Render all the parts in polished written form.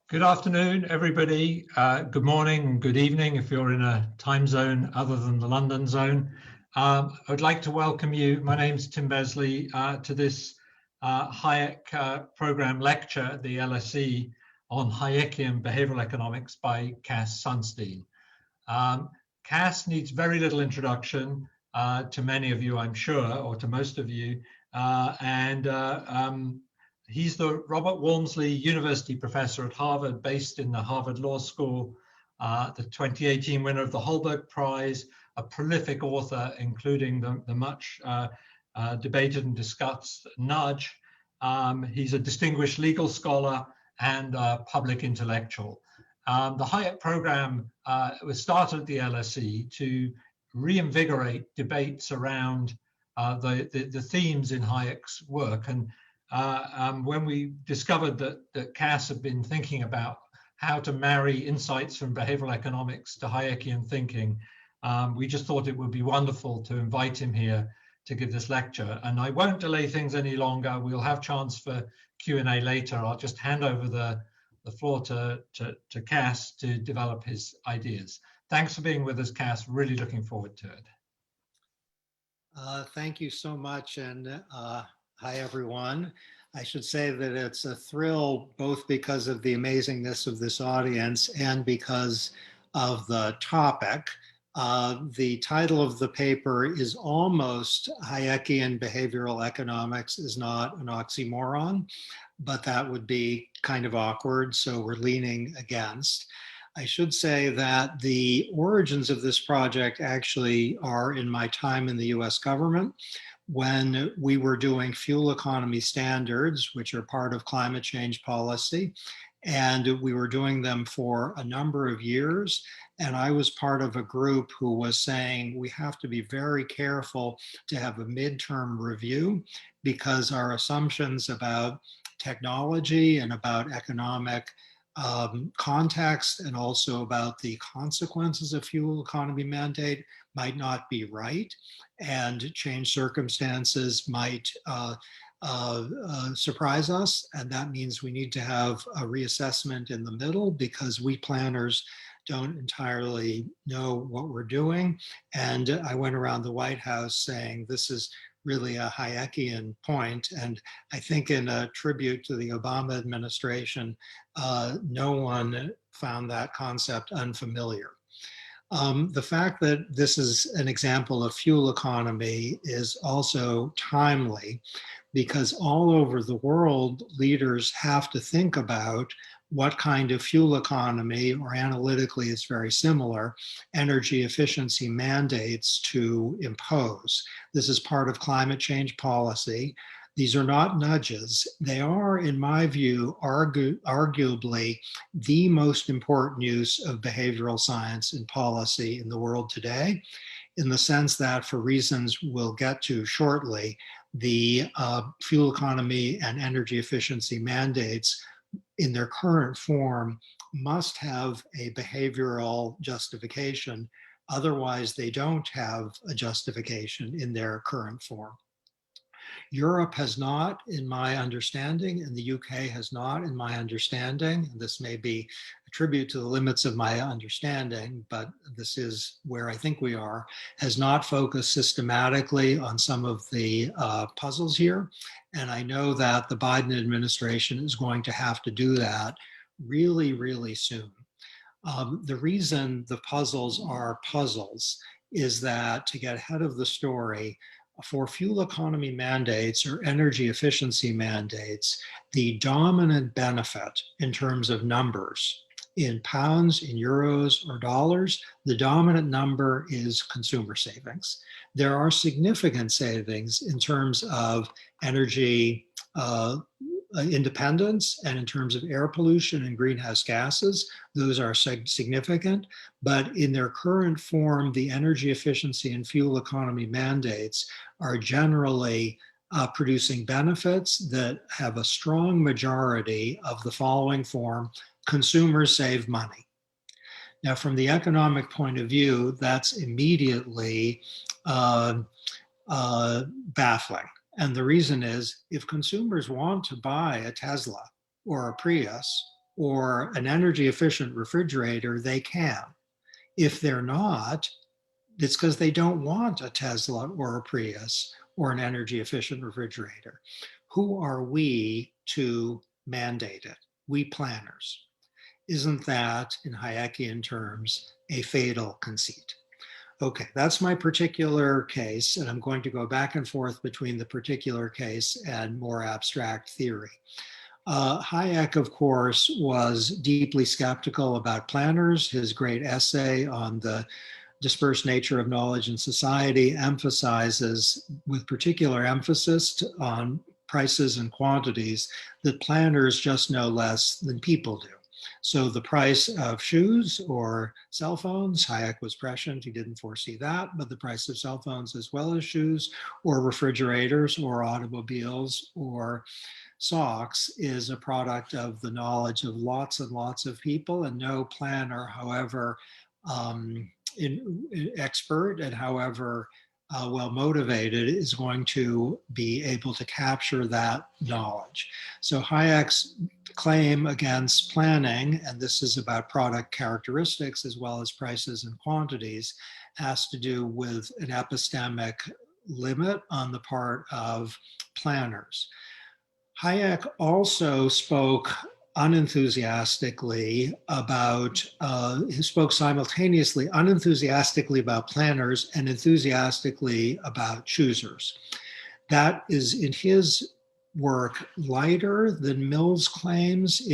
Good afternoon, everybody. Good morning and good evening if you're in a time zone other than the London zone. I would like to welcome you. My name's Tim Besley to this Hayek program lecture at the LSE on Hayekian Behavioural Economics by Cass Sunstein. Cass needs very little introduction to many of you, I'm sure, or to most of you. He's the Robert Walmsley University Professor at Harvard, based in the Harvard Law School, the 2018 winner of the Holberg Prize, a prolific author, including the much debated and discussed Nudge. He's a distinguished legal scholar and public intellectual. The Hayek program was started at the LSE to reinvigorate debates around the themes in Hayek's work. And when we discovered that Cass had been thinking about how to marry insights from behavioral economics to Hayekian thinking, we just thought it would be wonderful to invite him here to give this lecture. And I won't delay things any longer. We'll have chance for Q&A later. I'll just hand over the floor to Cass to develop his ideas. Thanks for being with us, Cass. Really looking forward to it. Thank you so much. And hi, everyone. I should say that it's a thrill, both because of the amazingness of this audience and because of the topic. The title of the paper is almost Hayekian Behavioral Economics is not an oxymoron, but that would be kind of awkward, so we're leaning against. I should say that the origins of this project actually are in my time in the US government, when we were doing fuel economy standards, which are part of climate change policy. And we were doing them for a number of years. And I was part of a group who was saying we have to be very careful to have a midterm review, because our assumptions about technology and about economic context, and also about the consequences of fuel economy mandate, might not be right, and change circumstances might surprise us. And that means we need to have a reassessment in the middle, because we planners don't entirely know what we're doing. And I went around the White House saying this is really a Hayekian point. And I think, in a tribute to the Obama administration, no one found that concept unfamiliar. The fact that this is an example of fuel economy is also timely, because all over the world, leaders have to think about what kind of fuel economy, or analytically it's very similar, energy efficiency mandates to impose. This is part of climate change policy. These are not nudges. They are, in my view, arguably the most important use of behavioral science in policy in the world today, in the sense that, for reasons we'll get to shortly, the fuel economy and energy efficiency mandates in their current form must have a behavioral justification. Otherwise, they don't have a justification in their current form. Europe has not, in my understanding, and the UK has not, in my understanding. And this may be a tribute to the limits of my understanding, but this is where I think we are, has not focused systematically on some of the puzzles here. And I know that the Biden administration is going to have to do that really, really soon. The reason the puzzles are puzzles is that, to get ahead of the story, for fuel economy mandates or energy efficiency mandates, the dominant benefit in terms of numbers, in pounds, in euros, or dollars, the dominant number is consumer savings. There are significant savings in terms of energy independence and in terms of air pollution and greenhouse gases. Those are significant, but in their current form, the energy efficiency and fuel economy mandates are generally producing benefits that have a strong majority of the following form: consumers save money. Now, from the economic point of view, that's immediately baffling. And the reason is, if consumers want to buy a Tesla or a Prius or an energy efficient refrigerator, they can. If they're not, it's because they don't want a Tesla or a Prius or an energy efficient refrigerator. Who are we to mandate it? We planners. Isn't that, in Hayekian terms, a fatal conceit? Okay, that's my particular case, and I'm going to go back and forth between the particular case and more abstract theory. Hayek, of course, was deeply skeptical about planners. His great essay on the dispersed nature of knowledge in society emphasizes, with particular emphasis on prices and quantities, that planners just know less than people do. So the price of shoes or cell phones, Hayek was prescient, he didn't foresee that, but the price of cell phones as well as shoes or refrigerators or automobiles or socks is a product of the knowledge of lots and lots of people, and no planner, however expert and however well motivated, is going to be able to capture that knowledge. So Hayek's claim against planning, and this is about product characteristics as well as prices and quantities, has to do with an epistemic limit on the part of planners. Hayek also spoke unenthusiastically about, he spoke simultaneously unenthusiastically about planners and enthusiastically about choosers. That is, in his work, lighter than Mill's claims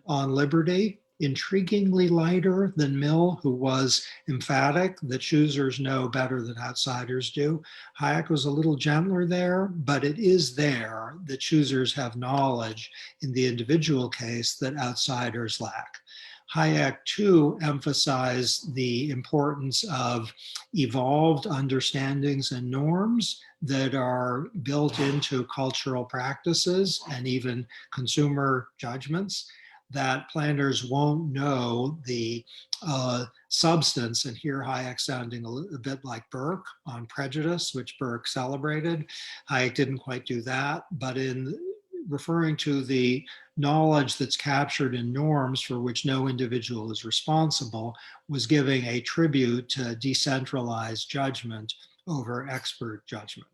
on liberty, intriguingly lighter than Mill, who was emphatic that choosers know better than outsiders do. Hayek was a little gentler there, but it is there that choosers have knowledge in the individual case that outsiders lack. Hayek, too, emphasized the importance of evolved understandings and norms that are built into cultural practices and even consumer judgments, that planners won't know the substance. And here Hayek sounding a bit like Burke on prejudice, which Burke celebrated. Hayek didn't quite do that, but in referring to the knowledge that's captured in norms for which no individual is responsible, was giving a tribute to decentralized judgment over expert judgment.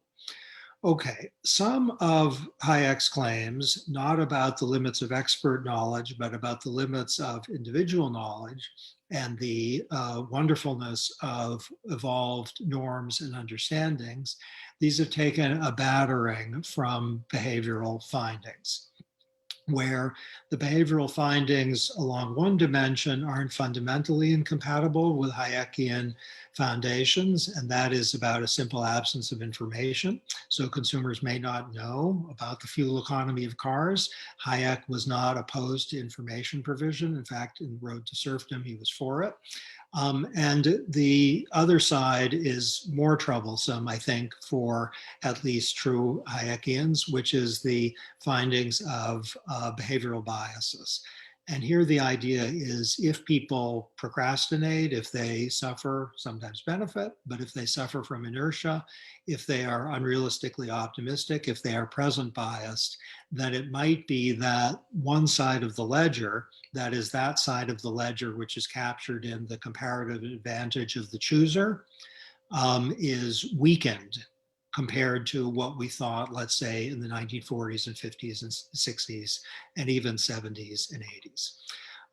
Okay, some of Hayek's claims, not about the limits of expert knowledge, but about the limits of individual knowledge and the wonderfulness of evolved norms and understandings, these have taken a battering from behavioral findings, where the behavioral findings along one dimension aren't fundamentally incompatible with Hayekian foundations, and that is about a simple absence of information. So consumers may not know about the fuel economy of cars. Hayek was not opposed to information provision. In fact, in Road to Serfdom, he was for it. And the other side is more troublesome, I think, for at least true Hayekians, which is the findings of behavioral biases. And here the idea is, if people procrastinate, if they suffer, sometimes benefit, but if they suffer from inertia, if they are unrealistically optimistic, if they are present biased, then it might be that one side of the ledger, that is that side of the ledger which is captured in the comparative advantage of the chooser, is weakened compared to what we thought, let's say, in the 1940s and 50s and 60s, and even 70s and 80s.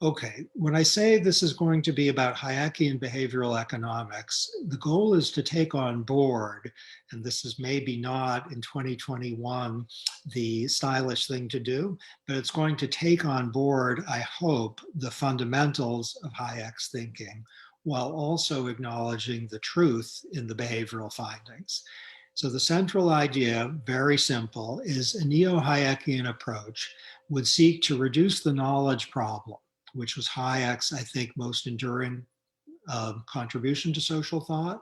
Okay, when I say this is going to be about Hayekian behavioral economics, the goal is to take on board, and this is maybe not in 2021 the stylish thing to do, but it's going to take on board, I hope, the fundamentals of Hayek's thinking, while also acknowledging the truth in the behavioral findings. So the central idea, very simple, is a neo-Hayekian approach would seek to reduce the knowledge problem, which was Hayek's, I think, most enduring contribution to social thought,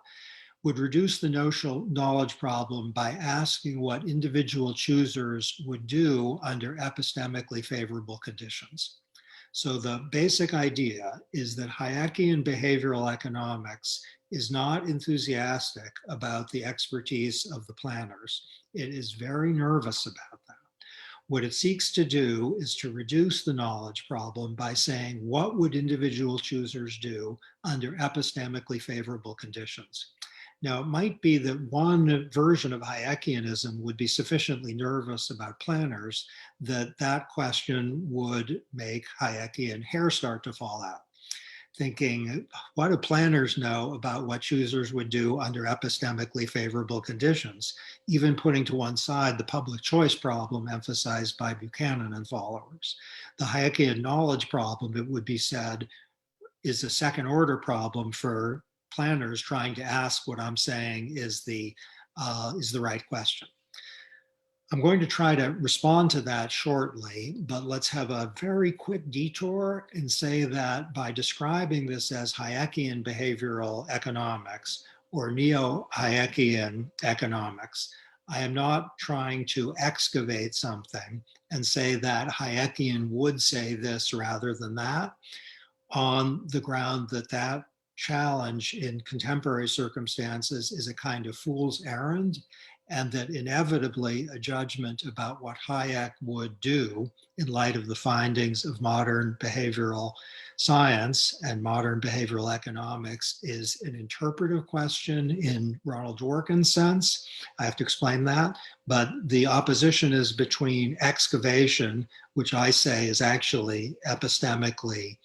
would reduce the knowledge problem by asking what individual choosers would do under epistemically favorable conditions. So the basic idea is that Hayekian behavioral economics is not enthusiastic about the expertise of the planners. It is very nervous about that. What it seeks to do is to reduce the knowledge problem by saying, what would individual choosers do under epistemically favorable conditions? Now, it might be that one version of Hayekianism would be sufficiently nervous about planners that that question would make Hayekian hair start to fall out, thinking, what do planners know about what choosers would do under epistemically favorable conditions, even putting to one side the public choice problem emphasized by Buchanan and followers. The Hayekian knowledge problem, it would be said, is a second order problem for planners trying to ask what I'm saying is the right question. I'm going to try to respond to that shortly, but let's have a very quick detour and say that by describing this as Hayekian behavioral economics or neo-Hayekian economics, I am not trying to excavate something and say that Hayekian would say this rather than that, on the ground that that challenge in contemporary circumstances is a kind of fool's errand, and that inevitably a judgment about what Hayek would do in light of the findings of modern behavioral science and modern behavioral economics is an interpretive question in Ronald Dworkin's sense. I have to explain that, but the opposition is between excavation, which I say is actually epistemically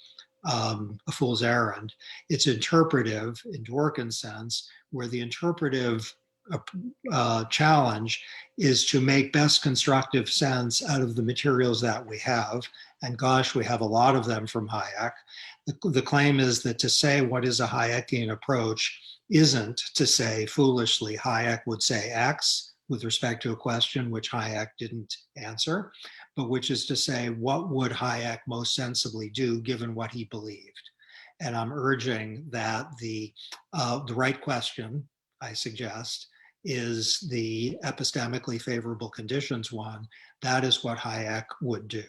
a fool's errand. It's interpretive in Dworkin's sense, where the interpretive challenge is to make best constructive sense out of the materials that we have. And gosh, we have a lot of them from Hayek. The claim is that to say what is a Hayekian approach isn't to say foolishly Hayek would say X with respect to a question which Hayek didn't answer, but which is to say, what would Hayek most sensibly do given what he believed? And I'm urging that the right question, I suggest, is the epistemically favorable conditions one. That is what Hayek would do.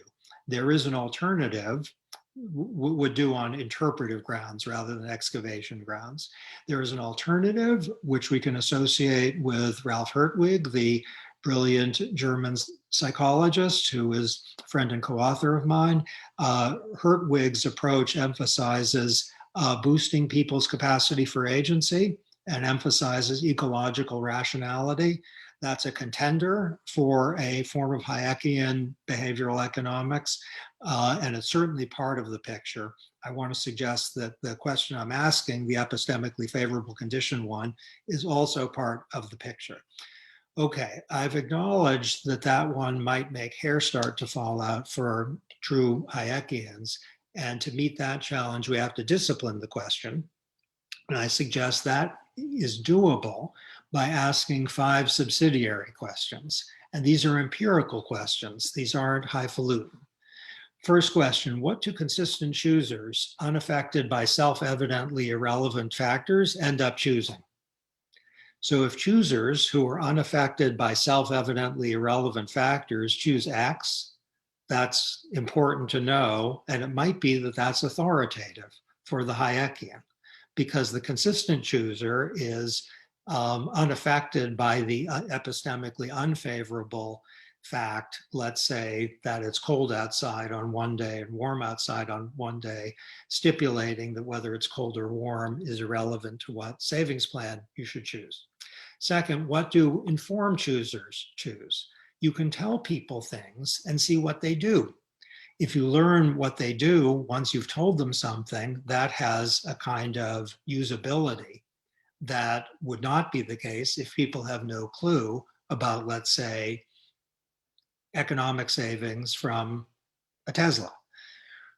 There is an alternative, would do on interpretive grounds rather than excavation grounds. There is an alternative which we can associate with Ralph Hertwig, the brilliant German psychologist who is a friend and co-author of mine. Hertwig's approach emphasizes boosting people's capacity for agency and emphasizes ecological rationality. That's a contender for a form of Hayekian behavioral economics, and it's certainly part of the picture. I want to suggest that the question I'm asking, the epistemically favorable condition one, is also part of the picture. Okay, I've acknowledged that that one might make hair start to fall out for true Hayekians, and to meet that challenge, we have to discipline the question. And I suggest that is doable by asking 5 subsidiary questions. And these are empirical questions. These aren't highfalutin. First question, what do consistent choosers, unaffected by self-evidently irrelevant factors, end up choosing? So if choosers who are unaffected by self-evidently irrelevant factors choose X, that's important to know, and it might be that that's authoritative for the Hayekian, because the consistent chooser is unaffected by the epistemically unfavorable fact, let's say that it's cold outside on one day and warm outside on one day, stipulating that whether it's cold or warm is irrelevant to what savings plan you should choose. Second, what do informed choosers choose? You can tell people things and see what they do. If you learn what they do, once you've told them something, that has a kind of usability that would not be the case if people have no clue about, let's say, economic savings from a Tesla.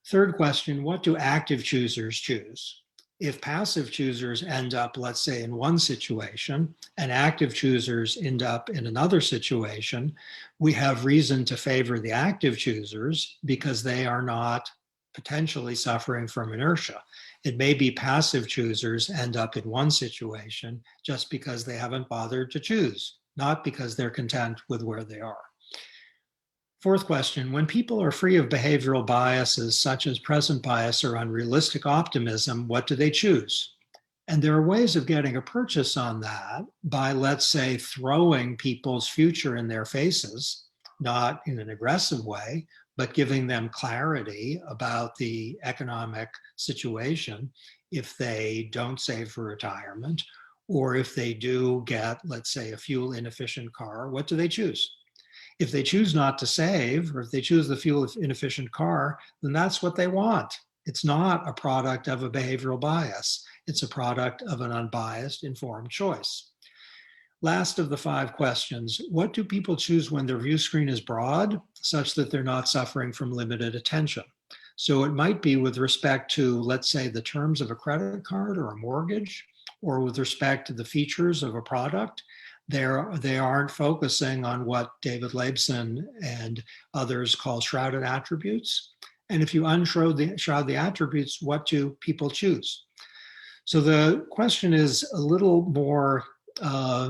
Third question, what do active choosers choose? If passive choosers end up, let's say, in one situation, and active choosers end up in another situation, we have reason to favor the active choosers because they are not potentially suffering from inertia. It may be passive choosers end up in one situation just because they haven't bothered to choose, not because they're content with where they are. Fourth question, when people are free of behavioral biases such as present bias or unrealistic optimism, what do they choose? And there are ways of getting a purchase on that by, let's say, throwing people's future in their faces, not in an aggressive way, but giving them clarity about the economic situation if they don't save for retirement, or if they do get, let's say, a fuel inefficient car, what do they choose? If they choose not to save, or if they choose the fuel inefficient car, then that's what they want. It's not a product of a behavioral bias. It's a product of an unbiased, informed choice. Last of the 5 questions, what do people choose when their view screen is broad, such that they're not suffering from limited attention? So it might be with respect to, let's say, the terms of a credit card or a mortgage, or with respect to the features of a product. They aren't focusing on what David Laibson and others call shrouded attributes. And if you unshroud the attributes, what do people choose? So the question is a little more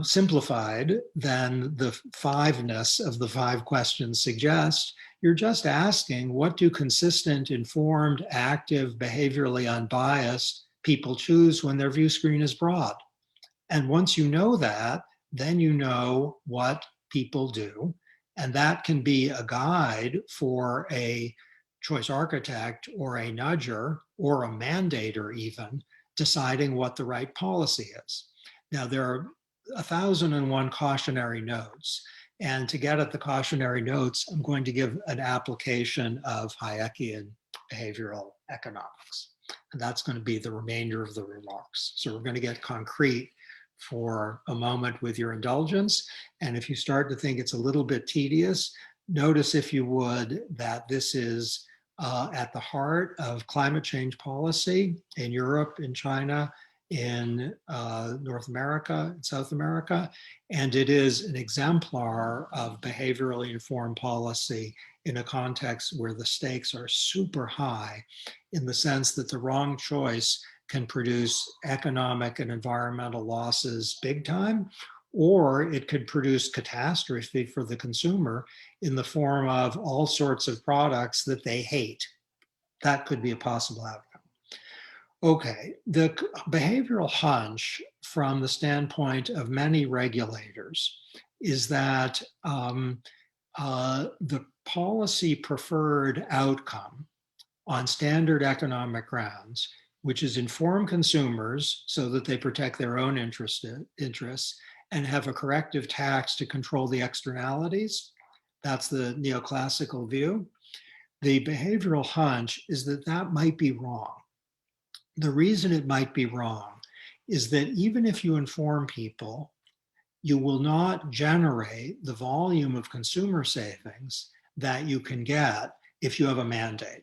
simplified than the 5-ness of the 5 questions suggest. You're just asking, what do consistent, informed, active, behaviorally unbiased people choose when their view screen is broad? And once you know that, then you know what people do. And that can be a guide for a choice architect or a nudger or a mandator even deciding what the right policy is. Now, there are 1,001 cautionary notes. And to get at the cautionary notes, I'm going to give an application of Hayekian Behavioural Economics. And that's going to be the remainder of the remarks. So we're going to get concrete for a moment with your indulgence. And if you start to think it's a little bit tedious, notice, if you would, that this is at the heart of climate change policy in Europe, in China, in North America, in South America, and it is an exemplar of behaviorally informed policy in a context where the stakes are super high, in the sense that the wrong choice can produce economic and environmental losses big time, or it could produce catastrophe for the consumer in the form of all sorts of products that they hate. That could be a possible outcome. Okay, the behavioral hunch from the standpoint of many regulators is that the policy preferred outcome on standard economic grounds, which is inform consumers so that they protect their own interests and have a corrective tax to control the externalities. That's the neoclassical view. The behavioral hunch is that that might be wrong. The reason it might be wrong is that even if you inform people, you will not generate the volume of consumer savings that you can get if you have a mandate.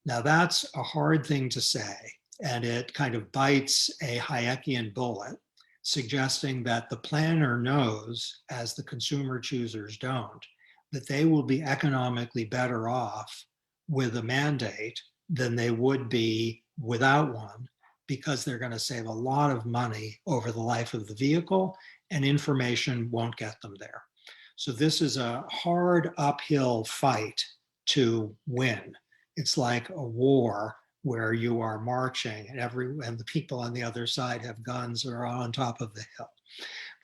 Now, that's a hard thing to say, and it kind of bites a Hayekian bullet, suggesting that the planner knows, as the consumer choosers don't, that they will be economically better off with a mandate than they would be without one, because they're going to save a lot of money over the life of the vehicle, and information won't get them there. So this is a hard uphill fight to win. It's like a war where you are marching and the people on the other side have guns or are on top of the hill.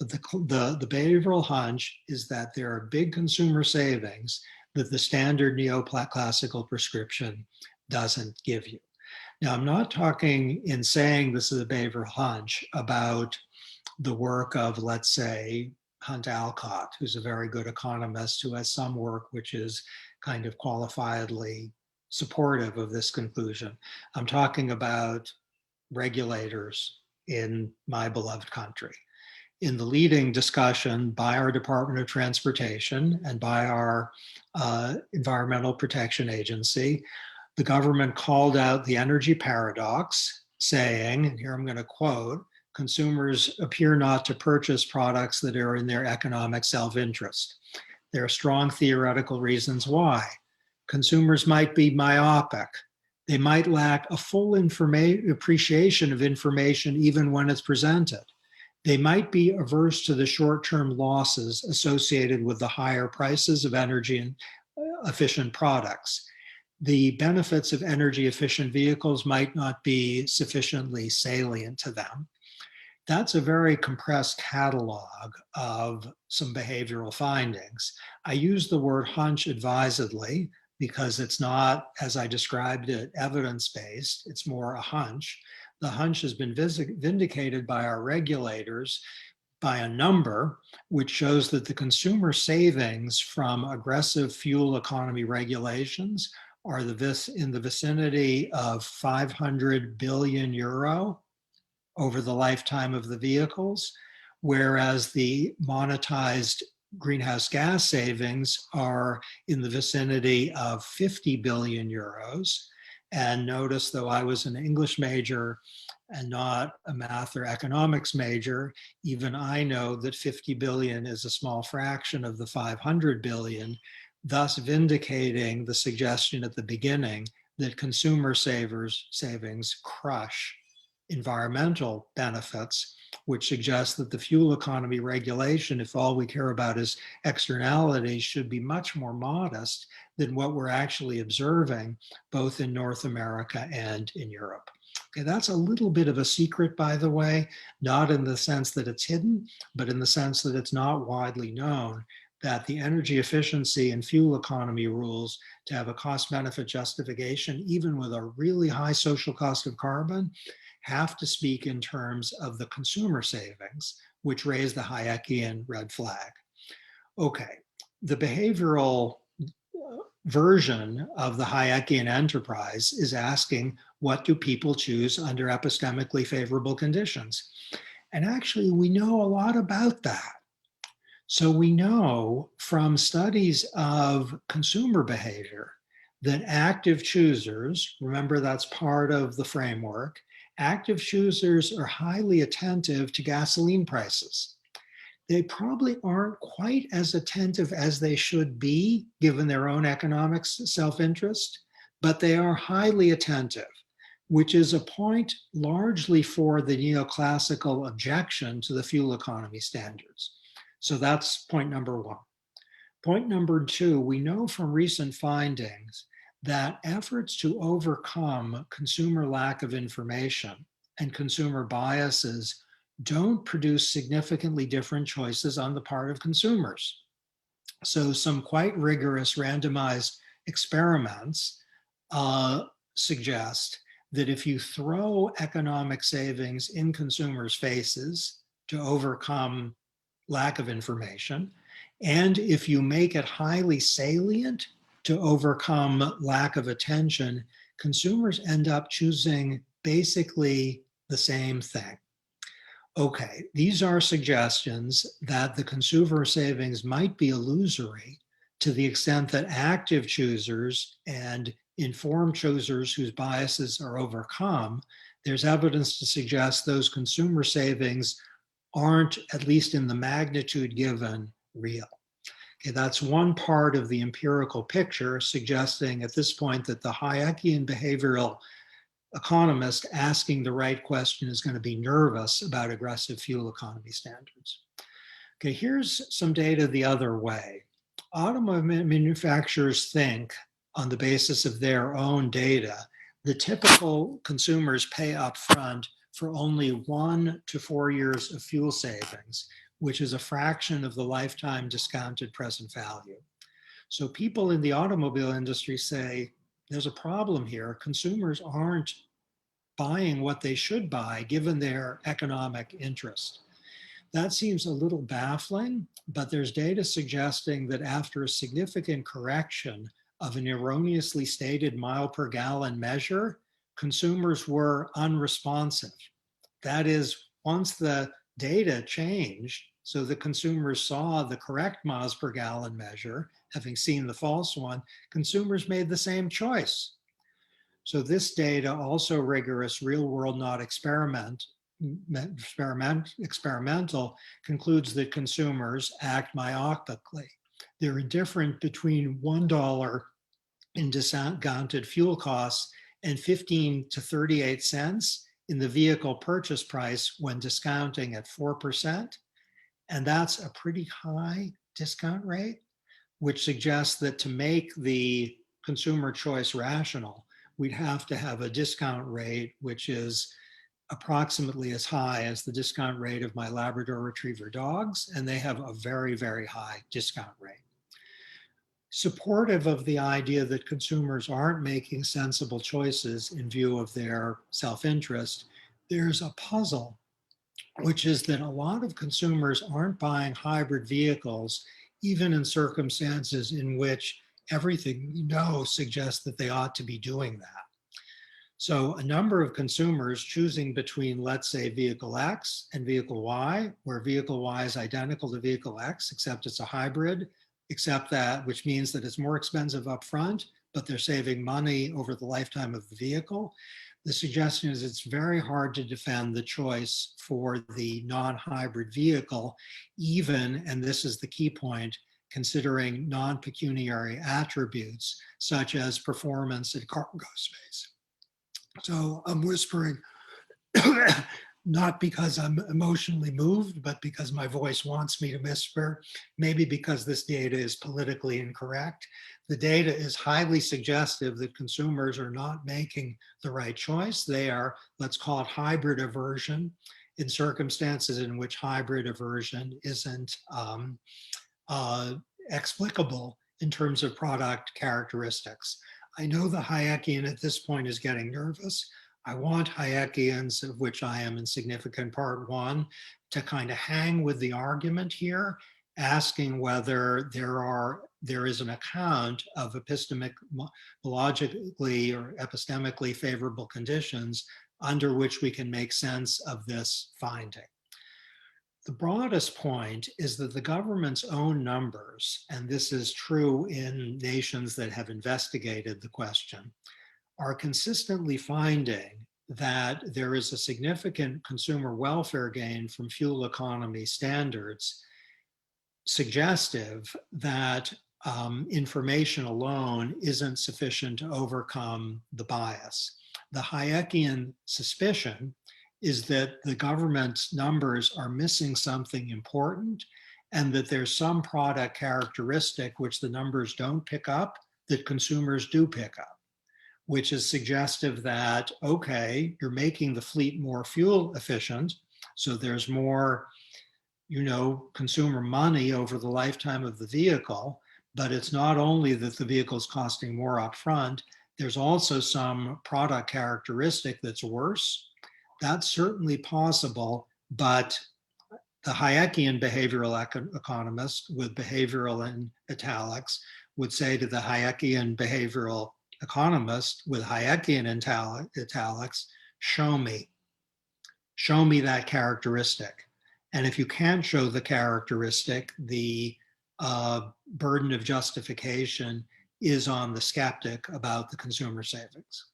But the behavioral hunch is that there are big consumer savings that the standard neoclassical prescription doesn't give you. Now, I'm not talking, in saying this is a behavioral hunch, about the work of, let's say, Hunt Alcott, who's a very good economist who has some work which is kind of qualifiedly supportive of this conclusion. I'm talking about regulators in my beloved country. In the leading discussion by our Department of Transportation and by our Environmental Protection Agency, the government called out the energy paradox, saying, and here I'm going to quote, consumers appear not to purchase products that are in their economic self-interest. There are strong theoretical reasons why. Consumers might be myopic. They might lack a full appreciation of information even when it's presented. They might be averse to the short-term losses associated with the higher prices of energy and efficient products. The benefits of energy efficient vehicles might not be sufficiently salient to them. That's a very compressed catalog of some behavioral findings. I use the word hunch advisedly because it's not, as I described it, evidence-based. It's more a hunch. The hunch has been vindicated by our regulators by a number which shows that the consumer savings from aggressive fuel economy regulations are in the vicinity of 500 billion euro over the lifetime of the vehicles, whereas the monetized greenhouse gas savings are in the vicinity of 50 billion euros. And notice, though I was an English major and not a math or economics major, even I know that 50 billion is a small fraction of the 500 billion, thus vindicating the suggestion at the beginning that consumer savings crush environmental benefits, which suggests that the fuel economy regulation, if all we care about is externalities, should be much more modest than what we're actually observing both in North America and in Europe. Okay, that's a little bit of a secret, by the way, not in the sense that it's hidden, but in the sense that it's not widely known that the energy efficiency and fuel economy rules to have a cost-benefit justification, even with a really high social cost of carbon, have to speak in terms of the consumer savings, which raise the Hayekian red flag. Okay, the behavioral version of the Hayekian enterprise is asking, what do people choose under epistemically favorable conditions? And actually, we know a lot about that. So we know from studies of consumer behavior that active choosers, remember that's part of the framework, active choosers are highly attentive to gasoline prices. They probably aren't quite as attentive as they should be, given their own economic self-interest, but they are highly attentive, which is a point largely for the neoclassical objection to the fuel economy standards. So that's point number one. Point number two, we know from recent findings that efforts to overcome consumer lack of information and consumer biases don't produce significantly different choices on the part of consumers. So some quite rigorous randomized experiments suggest that if you throw economic savings in consumers' faces to overcome lack of information, and if you make it highly salient to overcome lack of attention, consumers end up choosing basically the same thing. Okay, these are suggestions that the consumer savings might be illusory to the extent that active choosers and informed choosers whose biases are overcome, there's evidence to suggest those consumer savings aren't, at least in the magnitude given, real. Okay, that's one part of the empirical picture, suggesting at this point that the Hayekian behavioral economist asking the right question is going to be nervous about aggressive fuel economy standards. Okay, here's some data the other way. Automobile manufacturers think, on the basis of their own data, the typical consumers pay up front for only 1 to 4 years of fuel savings, which is a fraction of the lifetime discounted present value. So people in the automobile industry say, there's a problem here. Consumers aren't buying what they should buy given their economic interest. That seems a little baffling, but there's data suggesting that after a significant correction of an erroneously stated mile per gallon measure, consumers were unresponsive. That is, once the data changed, so the consumers saw the correct miles per gallon measure, having seen the false one, consumers made the same choice. So this data, also rigorous, real world, not experimental, concludes that consumers act myopically. They're indifferent between $1 in discounted fuel costs and 15 to 38 cents in the vehicle purchase price when discounting at 4%. And that's a pretty high discount rate, which suggests that to make the consumer choice rational, we'd have to have a discount rate which is approximately as high as the discount rate of my Labrador Retriever dogs, and they have a very, very high discount rate. Supportive of the idea that consumers aren't making sensible choices in view of their self-interest, there's a puzzle, which is that a lot of consumers aren't buying hybrid vehicles, even in circumstances in which everything we know suggests that they ought to be doing that. So a number of consumers choosing between, let's say, vehicle X and vehicle Y, where vehicle Y is identical to vehicle X, except it's a hybrid, which means that it's more expensive up front, but they're saving money over the lifetime of the vehicle. The suggestion is it's very hard to defend the choice for the non-hybrid vehicle, even, and this is the key point, considering non-pecuniary attributes such as performance and cargo space. So I'm whispering, not because I'm emotionally moved, but because my voice wants me to whisper, maybe because this data is politically incorrect. The data is highly suggestive that consumers are not making the right choice. They are, let's call it hybrid aversion, in circumstances in which hybrid aversion isn't explicable in terms of product characteristics. I know the Hayekian at this point is getting nervous. I want Hayekians, of which I am in significant part one, to kind of hang with the argument here, asking whether there is an account of epistemologically or epistemically favorable conditions under which we can make sense of this finding. The broadest point is that the government's own numbers, and this is true in nations that have investigated the question, are consistently finding that there is a significant consumer welfare gain from fuel economy standards, suggestive that information alone isn't sufficient to overcome the bias. The Hayekian suspicion is that the government's numbers are missing something important, and that there's some product characteristic which the numbers don't pick up that consumers do pick up, which is suggestive that, okay, you're making the fleet more fuel efficient, so there's more, consumer money over the lifetime of the vehicle, but it's not only that the vehicle's costing more upfront, there's also some product characteristic that's worse. That's certainly possible, but the Hayekian behavioral economist, with behavioral in italics, would say to the Hayekian behavioral economist with Hayekian in italics, show me that characteristic. And if you can't show the characteristic, the burden of justification is on the skeptic about the consumer savings.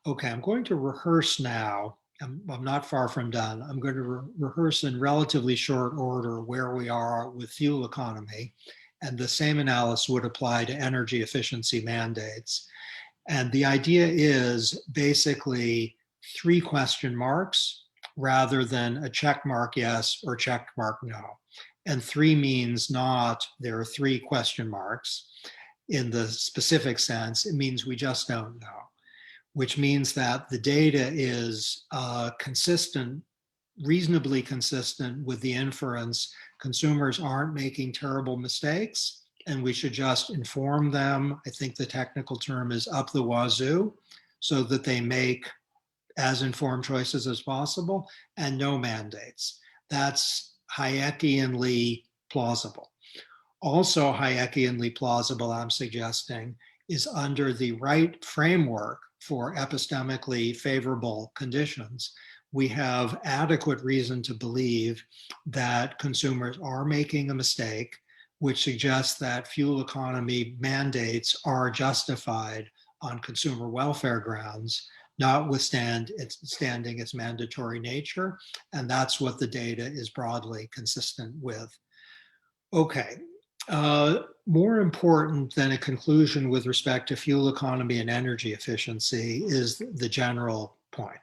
Okay, I'm going to rehearse now. I'm not far from done. I'm going to rehearse in relatively short order where we are with fuel economy, and the same analysis would apply to energy efficiency mandates. And the idea is basically 3 question marks rather than a check mark yes or check mark no. And 3 means not there are 3 question marks in the specific sense. It means we just don't know, which means that the data is consistent, reasonably consistent with the inference consumers aren't making terrible mistakes, and we should just inform them. I think the technical term is up the wazoo, so that they make as informed choices as possible, and no mandates. That's Hayekianly plausible. Also Hayekianly plausible, I'm suggesting, is under the right framework for epistemically favorable conditions, we have adequate reason to believe that consumers are making a mistake, which suggests that fuel economy mandates are justified on consumer welfare grounds, notwithstanding its mandatory nature. And that's what the data is broadly consistent with. Okay. More important than a conclusion with respect to fuel economy and energy efficiency is the general point,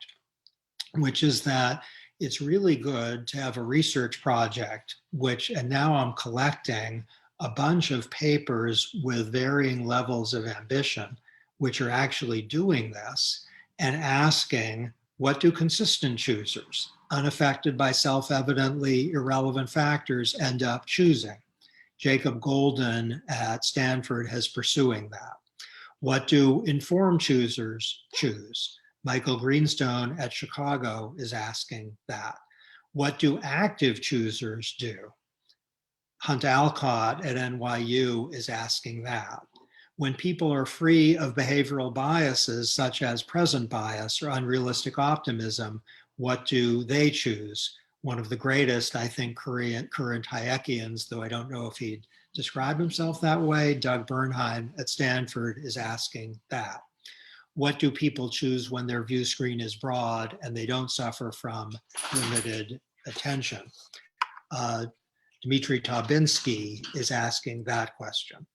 which is that it's really good to have a research project, and now I'm collecting a bunch of papers with varying levels of ambition, which are actually doing this and asking What do consistent choosers, unaffected by self-evidently irrelevant factors, end up choosing? Jacob Golden at Stanford is pursuing that. What do informed choosers choose? Michael Greenstone at Chicago is asking that. What do active choosers do? Hunt Alcott at NYU is asking that. When people are free of behavioral biases such as present bias or unrealistic optimism, what do they choose? One of the greatest, I think, current Hayekians, though I don't know if he'd describe himself that way, Doug Bernheim at Stanford is asking that. What do people choose when their view screen is broad and they don't suffer from limited attention? Dmitry Tabinsky is asking that question.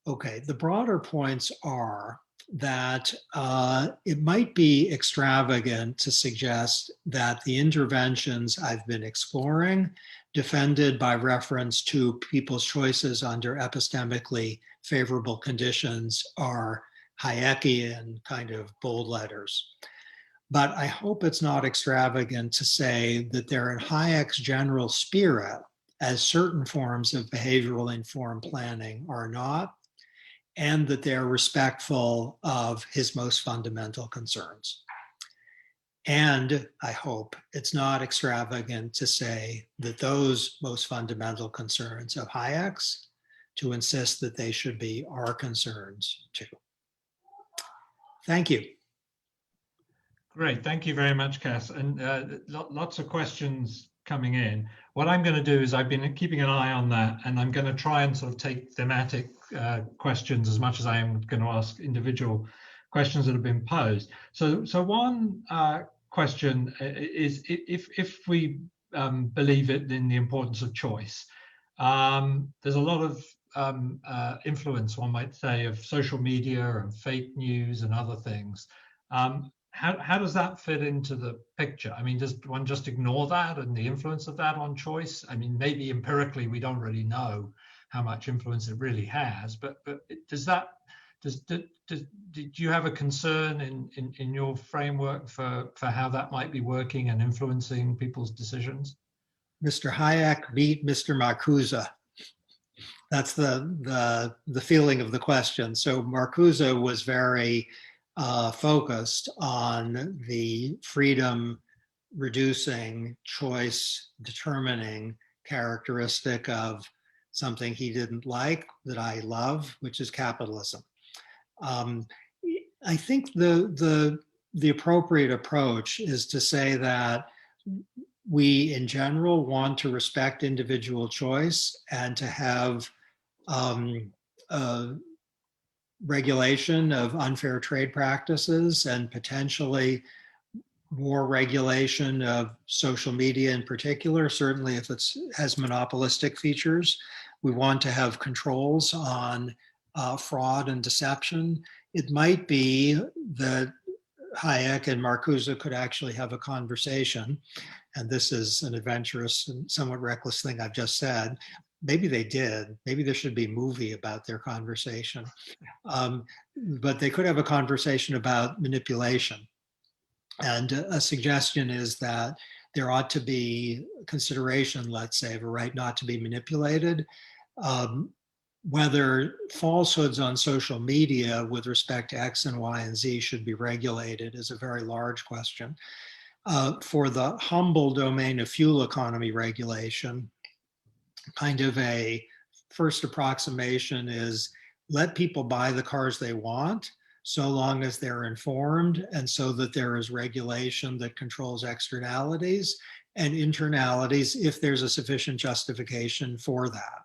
Okay, the broader points are that it might be extravagant to suggest that the interventions I've been exploring, defended by reference to people's choices under epistemically favorable conditions, are Hayekian kind of bold letters. But I hope it's not extravagant to say that they're in Hayek's general spirit, as certain forms of behavioral informed planning are not, and that they're respectful of his most fundamental concerns. And I hope it's not extravagant to say that those most fundamental concerns of Hayek's, to insist that they should be our concerns too. Thank you. Great, thank you very much, Cass. And lots of questions coming in. What I'm going to do is I've been keeping an eye on that, and I'm going to try and sort of take thematic questions as much as I am going to ask individual questions that have been posed. So one question is, if we believe it in the importance of choice, there's a lot of influence, one might say, of social media and fake news and other things. How does that fit into the picture? I mean, does one just ignore that and the influence of that on choice? I mean, maybe empirically we don't really know how much influence it really has, but did you have a concern in your framework for how that might be working and influencing people's decisions? Mr. Hayek beat Mr. Marcuse. That's the feeling of the question. So Marcuse was very focused on the freedom reducing, choice determining characteristic of something he didn't like that I love, which is capitalism. I think the appropriate approach is to say that we in general want to respect individual choice and to have regulation of unfair trade practices and potentially more regulation of social media in particular, certainly if it has monopolistic features. We want to have controls on fraud and deception. It might be that Hayek and Marcuse could actually have a conversation, and this is an adventurous and somewhat reckless thing I've just said. Maybe they did. Maybe there should be a movie about their conversation. But they could have a conversation about manipulation. And a suggestion is that there ought to be consideration, let's say, of a right not to be manipulated. Whether falsehoods on social media with respect to X and Y and Z should be regulated is a very large question. For the humble domain of fuel economy regulation, kind of a first approximation is let people buy the cars they want so long as they're informed and so that there is regulation that controls externalities and internalities if there's a sufficient justification for that.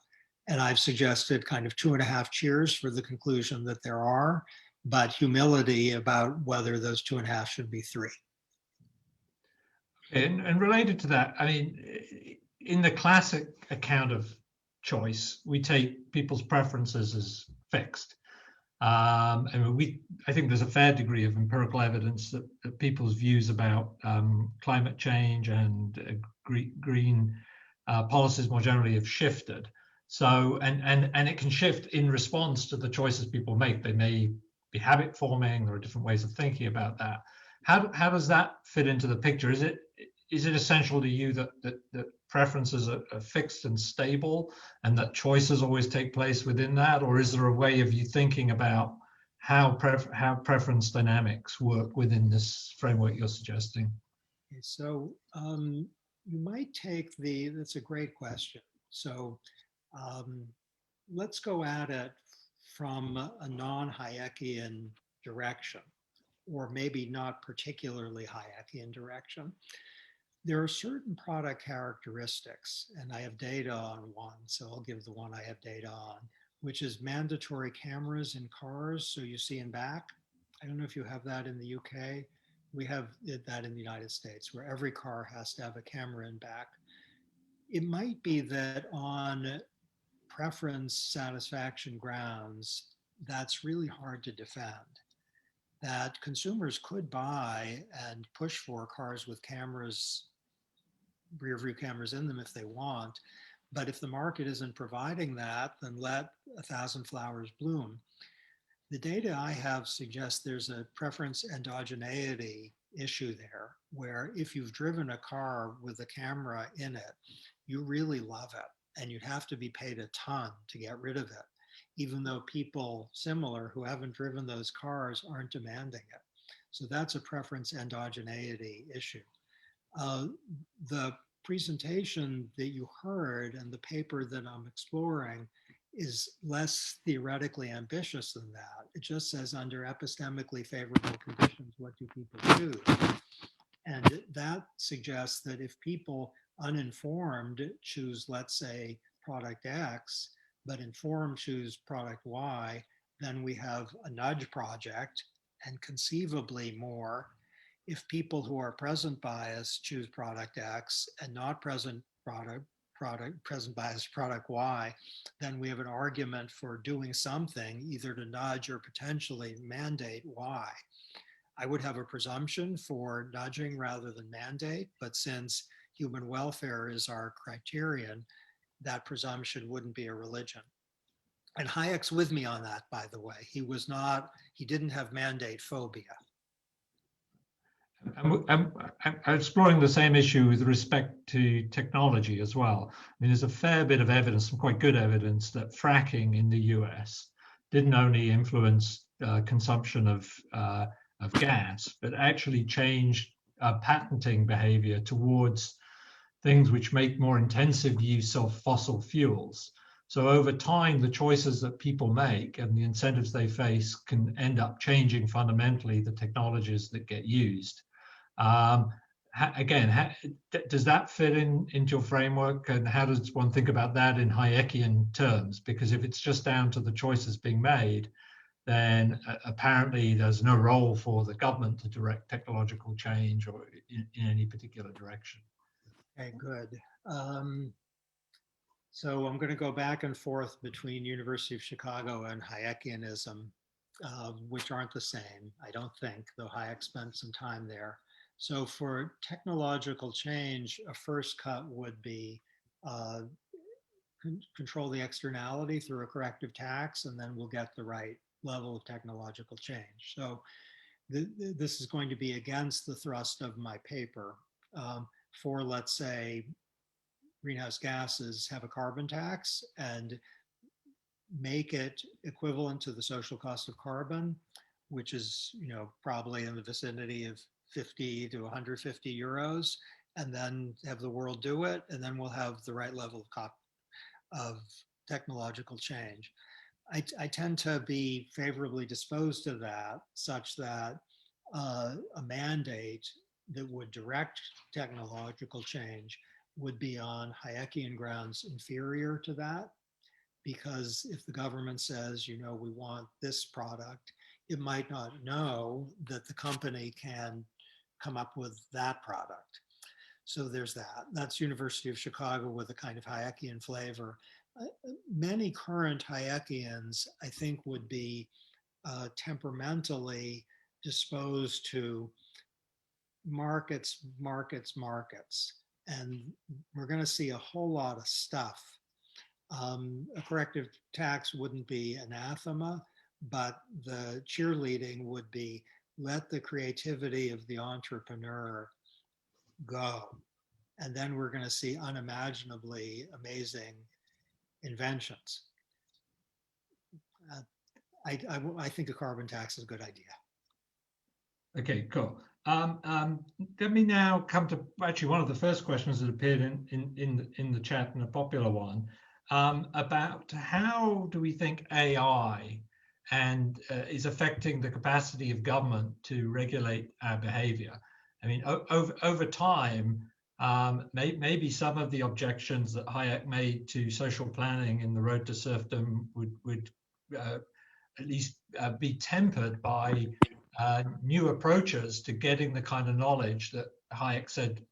And I've suggested kind of 2.5 cheers for the conclusion that there are, but humility about whether those 2.5 should be 3. And related to that, I mean, in the classic account of choice, we take people's preferences as fixed. I think there's a fair degree of empirical evidence that people's views about climate change and green policies more generally have shifted. So, and it can shift in response to the choices people make. They may be habit forming. There are different ways of thinking about that. how does that fit into the picture? Is it essential to you that preferences are fixed and stable, and that choices always take place within that, or is there a way of you thinking about how preference dynamics work within this framework you're suggesting? Okay, so you might take that's a great question. So um, let's go at it from a non-Hayekian direction, or maybe not particularly Hayekian direction. There are certain product characteristics, and I have data on one, so I'll give the one I have data on, which is mandatory cameras in cars, so you see in back. I don't know if you have that in the UK. We have that in the United States, where every car has to have a camera in back. It might be that on preference satisfaction grounds, that's really hard to defend. That consumers could buy and push for cars with cameras, rear view cameras in them if they want. But if the market isn't providing that, then let a thousand flowers bloom. The data I have suggests there's a preference endogeneity issue there, where if you've driven a car with a camera in it, you really love it, and you'd have to be paid a ton to get rid of it, even though people similar who haven't driven those cars aren't demanding it. So that's a preference endogeneity issue. The presentation that you heard and the paper that I'm exploring is less theoretically ambitious than that. It just says under epistemically favorable conditions, what do people choose? And that suggests that if people uninformed choose, let's say, product X, but informed choose product Y, then we have a nudge project, and conceivably more. If people who are present bias choose product X and not present bias product Y, then we have an argument for doing something either to nudge or potentially mandate Y. I would have a presumption for nudging rather than mandate, but since human welfare is our criterion, that presumption wouldn't be a religion. And Hayek's with me on that, by the way. He didn't have mandate phobia. I'm exploring the same issue with respect to technology as well. I mean, there's a fair bit of evidence, some quite good evidence, that fracking in the US didn't only influence consumption of gas, but actually changed patenting behavior towards things which make more intensive use of fossil fuels. So over time, the choices that people make and the incentives they face can end up changing fundamentally the technologies that get used. Again, does that fit into your framework, and how does one think about that in Hayekian terms? Because if it's just down to the choices being made, then apparently there's no role for the government to direct technological change or in any particular direction. Okay, good. So I'm going to go back and forth between University of Chicago and Hayekianism, which aren't the same, I don't think, though Hayek spent some time there. So for technological change, a first cut would be control the externality through a corrective tax, and then we'll get the right level of technological change. So this is going to be against the thrust of my paper. For, let's say, greenhouse gases, have a carbon tax and make it equivalent to the social cost of carbon, which is, probably in the vicinity of 50 to 150 euros, and then have the world do it, and then we'll have the right level of technological change. I tend to be favorably disposed to that, such that a mandate that would direct technological change would be on Hayekian grounds inferior to that. Because if the government says, we want this product, it might not know that the company can come up with that product. So there's that. That's University of Chicago with a kind of Hayekian flavor. Many current Hayekians, I think, would be temperamentally disposed to markets. And we're going to see a whole lot of stuff. A corrective tax wouldn't be anathema, but the cheerleading would be let the creativity of the entrepreneur go. And then we're going to see unimaginably amazing inventions. I think a carbon tax is a good idea. Okay, cool. Let me now come to actually one of the first questions that appeared in the chat, and a popular one, about how do we think AI and is affecting the capacity of government to regulate our behavior. I mean, over time, maybe some of the objections that Hayek made to social planning in The Road to Serfdom would at least be tempered by new approaches to getting the kind of knowledge that Hayek said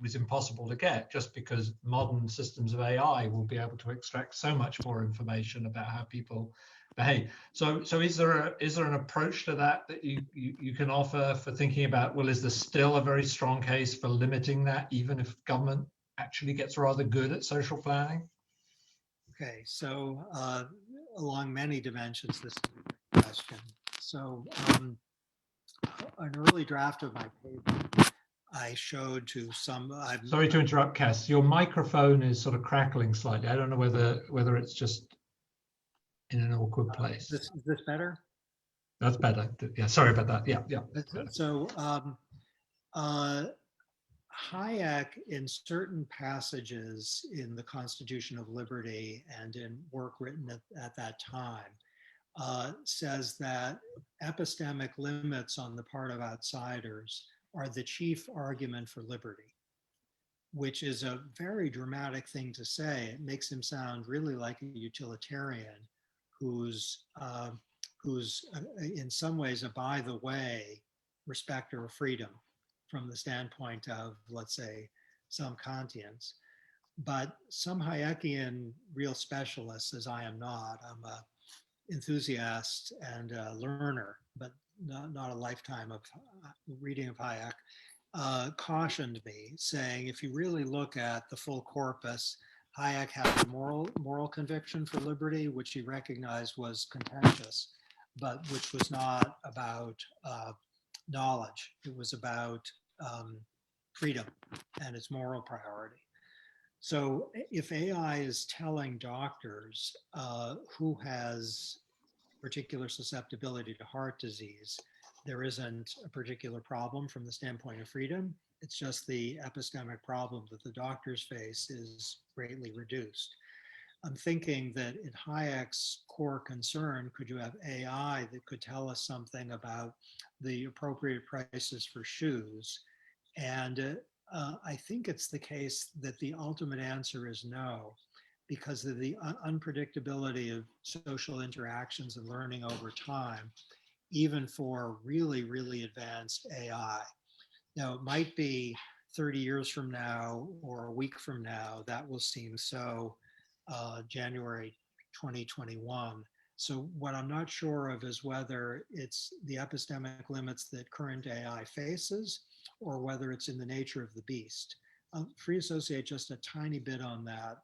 was impossible to get, just because modern systems of AI will be able to extract so much more information about how people behave. So is there an approach to that you can offer for thinking about, well, is there still a very strong case for limiting that, even if government actually gets rather good at social planning? Okay, so along many dimensions, this is a question. So an early draft of my paper, I showed to some. Sorry to interrupt, Cass. Your microphone is sort of crackling slightly. I don't know whether it's just in an awkward place. Is this better? That's better. Yeah, sorry about that. Yeah. So Hayek, in certain passages in the Constitution of Liberty and in work written at that time, says that epistemic limits on the part of outsiders are the chief argument for liberty, which is a very dramatic thing to say. It makes him sound really like a utilitarian who's in some ways a by the way respecter of freedom from the standpoint of, let's say, some Kantians. But some Hayekian real specialists, as I am not, I'm a enthusiast and a learner, but not a lifetime of reading of Hayek, cautioned me, saying, if you really look at the full corpus, Hayek had a moral conviction for liberty, which he recognized was contentious, but which was not about knowledge. It was about freedom and its moral priority. So if AI is telling doctors who has particular susceptibility to heart disease, there isn't a particular problem from the standpoint of freedom. It's just the epistemic problem that the doctors face is greatly reduced. I'm thinking that in Hayek's core concern, could you have AI that could tell us something about the appropriate prices for shoes? And I think it's the case that the ultimate answer is no, because of the unpredictability of social interactions and learning over time, even for really, really advanced AI. Now, it might be 30 years from now or a week from now, that will seem so January 2021. So what I'm not sure of is whether it's the epistemic limits that current AI faces or whether it's in the nature of the beast. I'll free associate just a tiny bit on that.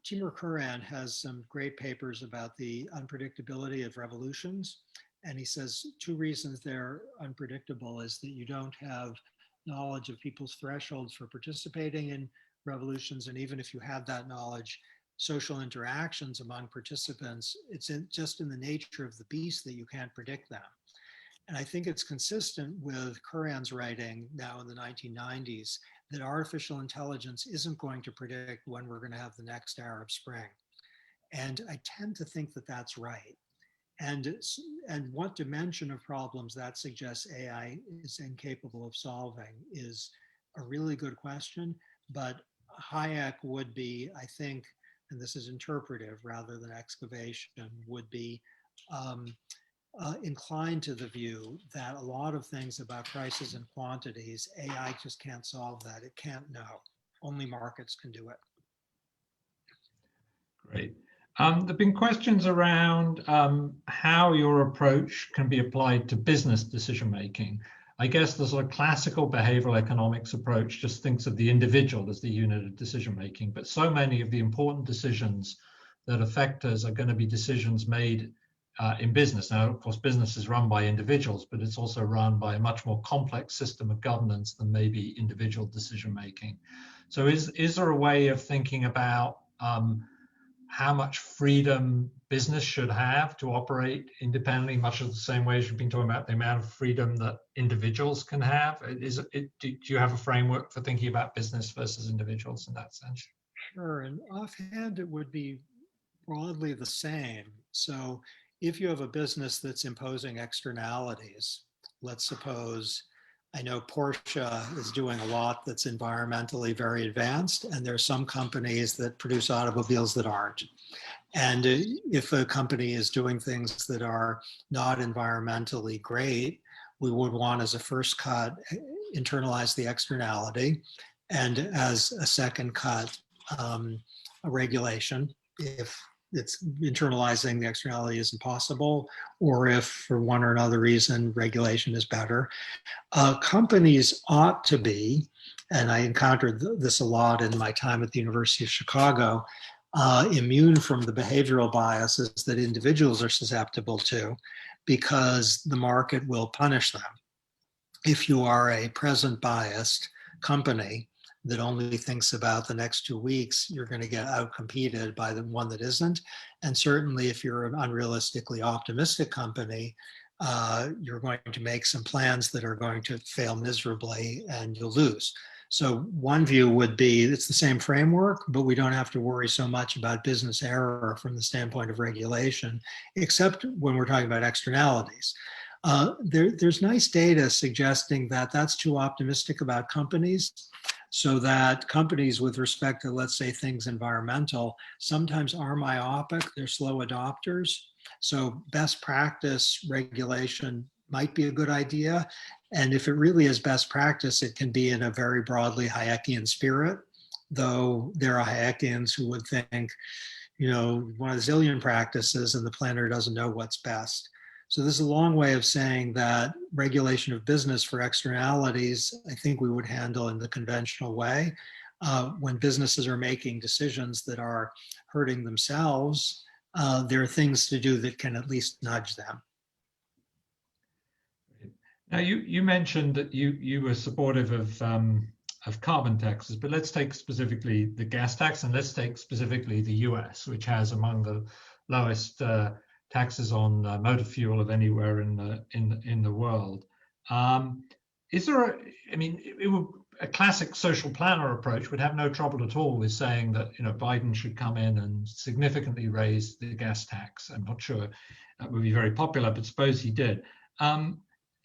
Timur Kuran has some great papers about the unpredictability of revolutions. And he says 2 reasons they're unpredictable is that you don't have knowledge of people's thresholds for participating in revolutions. And even if you have that knowledge, social interactions among participants, it's just in the nature of the beast that you can't predict them. And I think it's consistent with Kuran's writing now in the 1990s that artificial intelligence isn't going to predict when we're going to have the next Arab Spring. And I tend to think that that's right. And what dimension of problems that suggests AI is incapable of solving is a really good question. But Hayek would be, I think, and this is interpretive rather than excavation, would be inclined to the view that a lot of things about prices and quantities, AI just can't solve that. It can't know. Only markets can do it. Great. There have been questions around how your approach can be applied to business decision making. I guess the sort of classical behavioral economics approach just thinks of the individual as the unit of decision making, but so many of the important decisions that affect us are going to be decisions made in business. Now, of course, business is run by individuals, but it's also run by a much more complex system of governance than maybe individual decision making. So is there a way of thinking about how much freedom business should have to operate independently, much of the same way as you've been talking about the amount of freedom that individuals can have? Do you have a framework for thinking about business versus individuals in that sense? Sure, and offhand it would be broadly the same. So if you have a business that's imposing externalities, let's suppose, I know Porsche is doing a lot that's environmentally very advanced, and there are some companies that produce automobiles that aren't. And if a company is doing things that are not environmentally great, we would want, as a first cut, internalize the externality, and as a second cut, a regulation if it's internalizing the externality isn't possible, or if for one or another reason regulation is better. Companies ought to be, and I encountered this a lot in my time at the University of Chicago, immune from the behavioral biases that individuals are susceptible to, because the market will punish them. If you are a present biased company that only thinks about the next 2 weeks, you're going to get outcompeted by the one that isn't. And certainly if you're an unrealistically optimistic company, you're going to make some plans that are going to fail miserably and you'll lose. So one view would be it's the same framework, but we don't have to worry so much about business error from the standpoint of regulation, except when we're talking about externalities. There's nice data suggesting that that's too optimistic about companies, so that companies with respect to, let's say, things environmental, sometimes are myopic, they're slow adopters. So best practice regulation might be a good idea. And if it really is best practice, it can be in a very broadly Hayekian spirit, though there are Hayekians who would think, one of the zillion practices and the planner doesn't know what's best. So this is a long way of saying that regulation of business for externalities, I think we would handle in the conventional way. When businesses are making decisions that are hurting themselves, there are things to do that can at least nudge them. Now, you mentioned that you were supportive of carbon taxes, but let's take specifically the gas tax, and let's take specifically the US, which has among the lowest taxes on motor fuel of anywhere in the world. Is there a classic social planner approach would have no trouble at all with saying that Biden should come in and significantly raise the gas tax. I'm not sure that would be very popular, but suppose he did.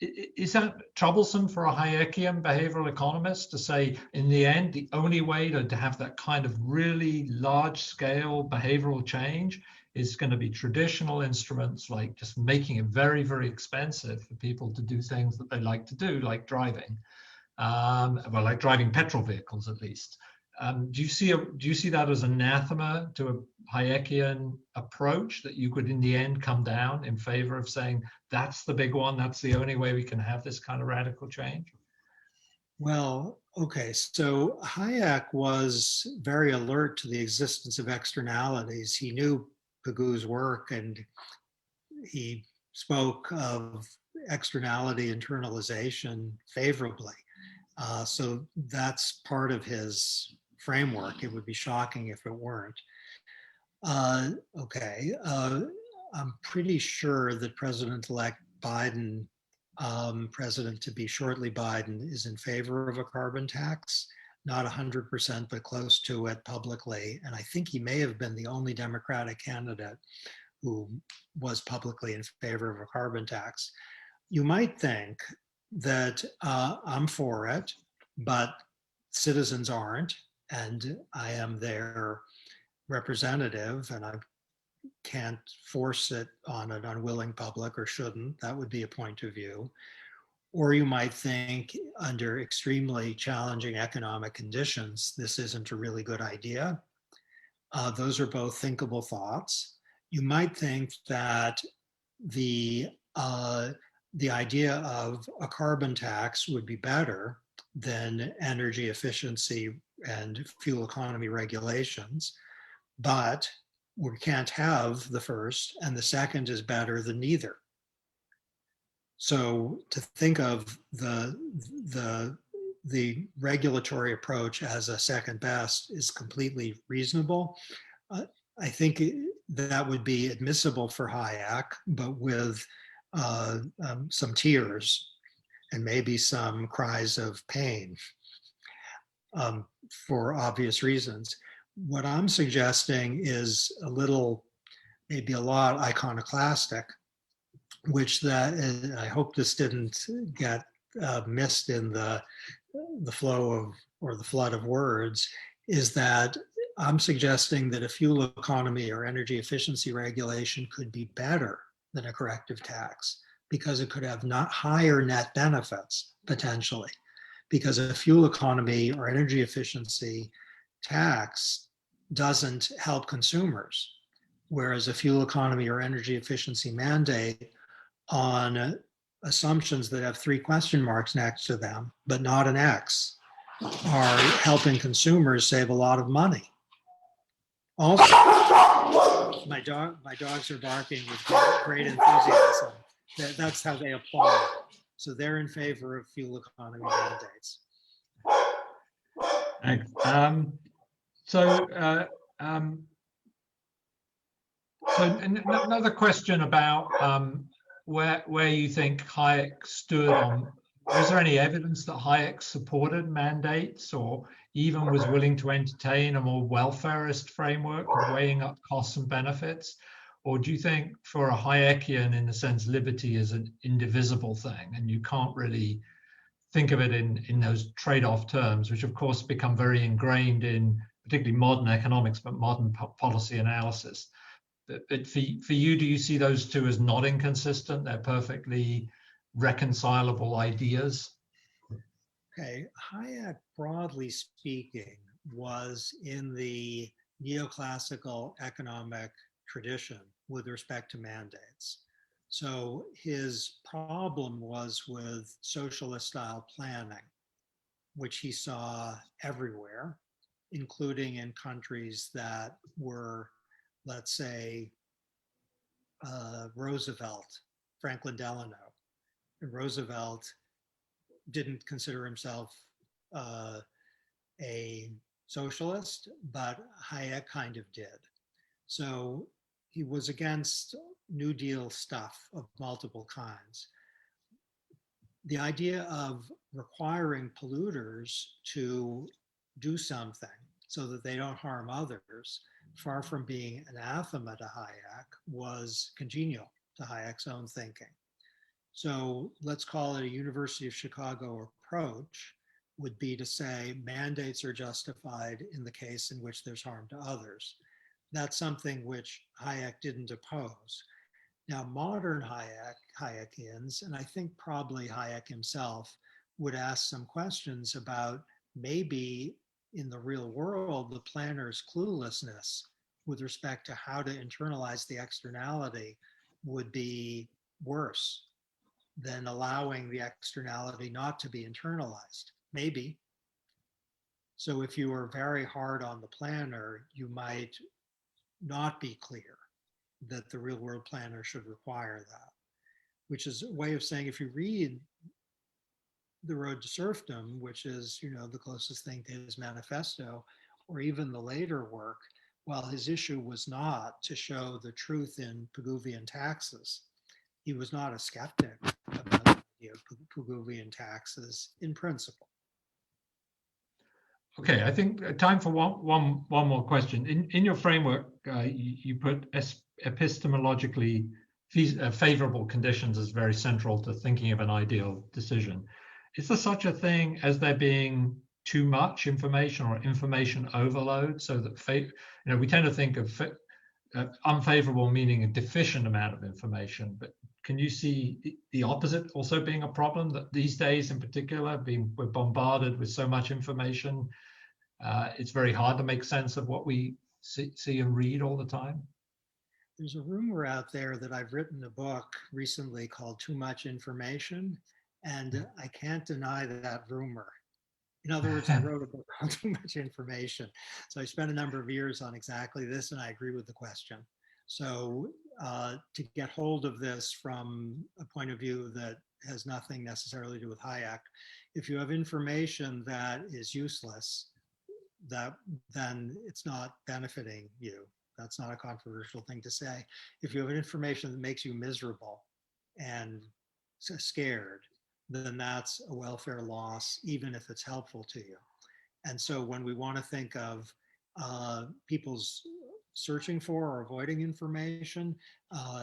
Is that troublesome for a Hayekian behavioral economist to say, in the end, the only way to have that kind of really large-scale behavioral change is going to be traditional instruments, like just making it very, very expensive for people to do things that they like to do, like driving, like driving petrol vehicles at least. Do you see that as anathema to a Hayekian approach, that you could in the end come down in favor of saying that's the big one, that's the only way we can have this kind of radical change? Well, okay, so Hayek was very alert to the existence of externalities. He knew Pigou's work, and he spoke of externality internalization favorably. So that's part of his framework. It would be shocking if it weren't. I'm pretty sure that President-elect Biden, President-to-be shortly Biden, is in favor of a carbon tax. Not 100%, but close to it publicly. And I think he may have been the only Democratic candidate who was publicly in favor of a carbon tax. You might think that I'm for it, but citizens aren't, and I am their representative, and I can't force it on an unwilling public, or shouldn't. That would be a point of view. Or you might think, under extremely challenging economic conditions, this isn't a really good idea. Those are both thinkable thoughts. You might think that the idea of a carbon tax would be better than energy efficiency and fuel economy regulations. But we can't have the first, and the second is better than neither. So to think of the regulatory approach as a second best is completely reasonable. I think that would be admissible for Hayek, but with some tears and maybe some cries of pain for obvious reasons. What I'm suggesting is a little, maybe a lot iconoclastic, which that, and I hope this didn't get missed in the flow of, or the flood of words, is that I'm suggesting that a fuel economy or energy efficiency regulation could be better than a corrective tax because it could have not higher net benefits potentially, because a fuel economy or energy efficiency tax doesn't help consumers, whereas a fuel economy or energy efficiency mandate on assumptions that have 3 question marks next to them, but not an X, are helping consumers save a lot of money. Also, my dogs are barking with great enthusiasm. That's how they applaud. So they're in favor of fuel economy mandates. Thanks. So another question about where you think Hayek stood on. Was there any evidence that Hayek supported mandates or even was willing to entertain a more welfarist framework of weighing up costs and benefits? Or do you think for a Hayekian, in a sense, liberty is an indivisible thing and you can't really think of it in those trade-off terms, which of course become very ingrained in particularly modern economics, but modern policy analysis? But for you, do you see those two as not inconsistent? They're perfectly reconcilable ideas? Okay, Hayek, broadly speaking, was in the neoclassical economic tradition with respect to mandates. So his problem was with socialist style planning, which he saw everywhere, including in countries that were, let's say, Roosevelt, Franklin Delano. And Roosevelt didn't consider himself a socialist, but Hayek kind of did. So he was against New Deal stuff of multiple kinds. The idea of requiring polluters to do something so that they don't harm others, far from being anathema to Hayek, was congenial to Hayek's own thinking. So let's call it a University of Chicago approach, would be to say mandates are justified in the case in which there's harm to others. That's something which Hayek didn't oppose. Now, modern Hayekians, and I think probably Hayek himself, would ask some questions about maybe in the real world, the planner's cluelessness with respect to how to internalize the externality would be worse than allowing the externality not to be internalized. Maybe. So if you were very hard on the planner, you might not be clear that the real world planner should require that, which is a way of saying if you read The Road to Serfdom, which is, the closest thing to his manifesto, or even the later work, while his issue was not to show the truth in Pigouvian taxes, he was not a skeptic about the idea of Pigouvian taxes in principle. Okay, I think time for one more question. In your framework, you put epistemologically favorable conditions as very central to thinking of an ideal decision. Is there such a thing as there being too much information or information overload, so that we tend to think of unfavorable meaning a deficient amount of information, but can you see the opposite also being a problem, that these days in particular, we're bombarded with so much information, it's very hard to make sense of what we see and read all the time? There's a rumor out there that I've written a book recently called Too Much Information, and I can't deny that rumor. In other words, I wrote a book on too much information. So I spent a number of years on exactly this, and I agree with the question. So to get hold of this from a point of view that has nothing necessarily to do with Hayek, if you have information that is useless, then it's not benefiting you. That's not a controversial thing to say. If you have information that makes you miserable and scared, then that's a welfare loss, even if it's helpful to you. And so when we want to think of people's searching for or avoiding information,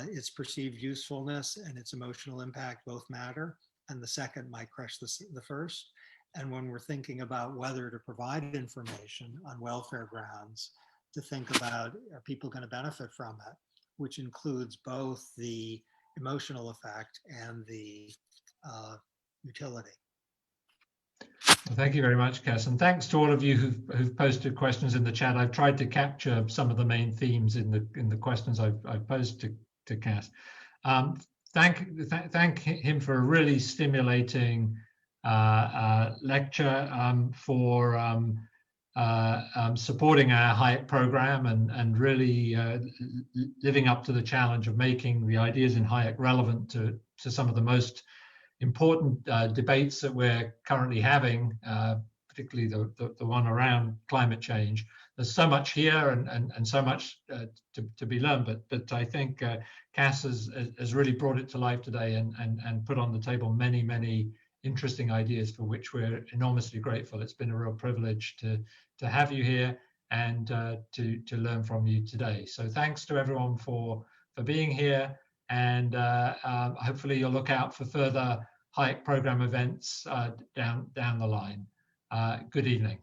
its perceived usefulness and its emotional impact both matter. And the second might crush the first. And when we're thinking about whether to provide information on welfare grounds, to think about, are people going to benefit from it, which includes both the emotional effect and the utility. Well, thank you very much, Cass, and thanks to all of you who've posted questions in the chat. I've tried to capture some of the main themes in the questions I've posed to Cass. Thank him for a really stimulating lecture, for supporting our Hayek program and really living up to the challenge of making the ideas in Hayek relevant to some of the most important debates that we're currently having, particularly the one around climate change. There's so much here and so much to be learned, but I think Cass has really brought it to life today and put on the table many interesting ideas for which we're enormously grateful. It's been a real privilege to have you here and to learn from you today. So thanks to everyone for being here, and hopefully you'll look out for further Hayek program events down the line. Good evening.